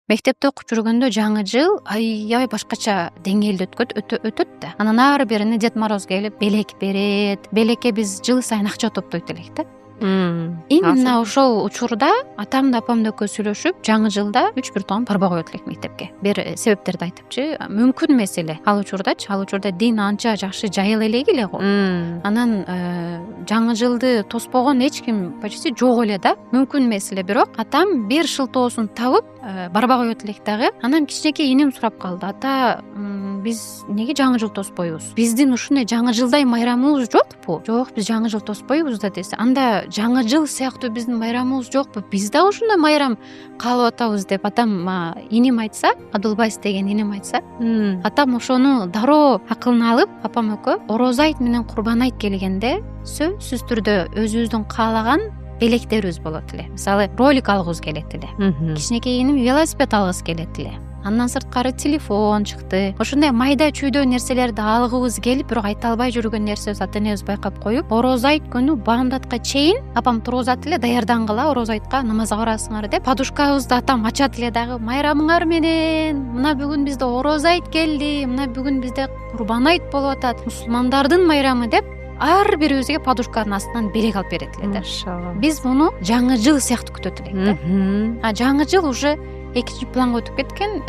Мектепте окуп жүргөндө жаңы жыл аябай башкача деңгээлде өтөт да. Анан ар бирине Дед Мороз келип белек берет. Белекке биз жыл сайын акча топтойт элек да. Именно ошол учурда атам да апам да экөө сүйлөшүп, жаңы жылда 3-1 тоон барбай коет элек мектепке. Бир себептерди айтыпчы, мүмкүн эмес эле. Ал учурда дин анча жакшы жайыла элек эле го. Анан жаңы жылды тоспогон эч ким почти жок эле да. Мүмкүн эмес эле, бирок атам бир шылтоосун табып барбай коет элек дагы. Анан кичинекей инем сурап калды: ата, биз неге жаңы жыл тоспойбуз? Биздин ушундай жаңы жылдай майрамыбыз жокпу? Жок, биз жаңы жыл тоспойбуз да десе. Анда жаңы жыл сыяктуу биздин майрамыбыз жокпу? Биз да ушундай майрам каалап атабыз деп атам инем айтса, Адылбайс деген инем айтса, атам ошону дароо акылына алып, апам экөө Ороз айт менен Курбан айт келгенде сөзсүз түрдө өзүбүздүн каалаган белектерибиз болот эле. Мисалы, ролик алгыбыз келет эле. Кичинекей инем велосипед алгысы келет эле. Андан сырткары телефон чыкты. Ошондой майда чүйдө нерселерди алгыбыз келип, бирок айта албай жүргөн нерсебиз ата энебиз байкап коюп, Ороз айт күнү баамдатка чейин апам тургузат эле: даярдангыла, Ороз айтка намазга барасыңар деп. Подушкабызды атам ачат эле дагы: майрамыңар менен, мына бүгүн бизде Ороз айт келди, мына бүгүн бизде Курбан айт болуп атат, мусулмандардын майрамы деп ар бирибизге подушканын астынан белек алып берет эле да. Биз муну жаңы жыл сыяктуу күтөт элек да. Жаңы жыл уже экинчи планга өтүп кеткен.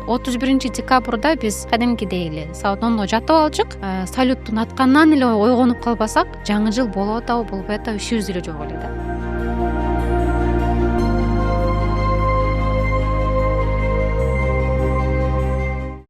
31 декабрда биз кадимкидей эле саат 10 жатып алчык. Салюттун аткандан эле ойгонуп калбасак, жаңы жыл болуп атабы, болбой атабы ишибиз деле жок эле да.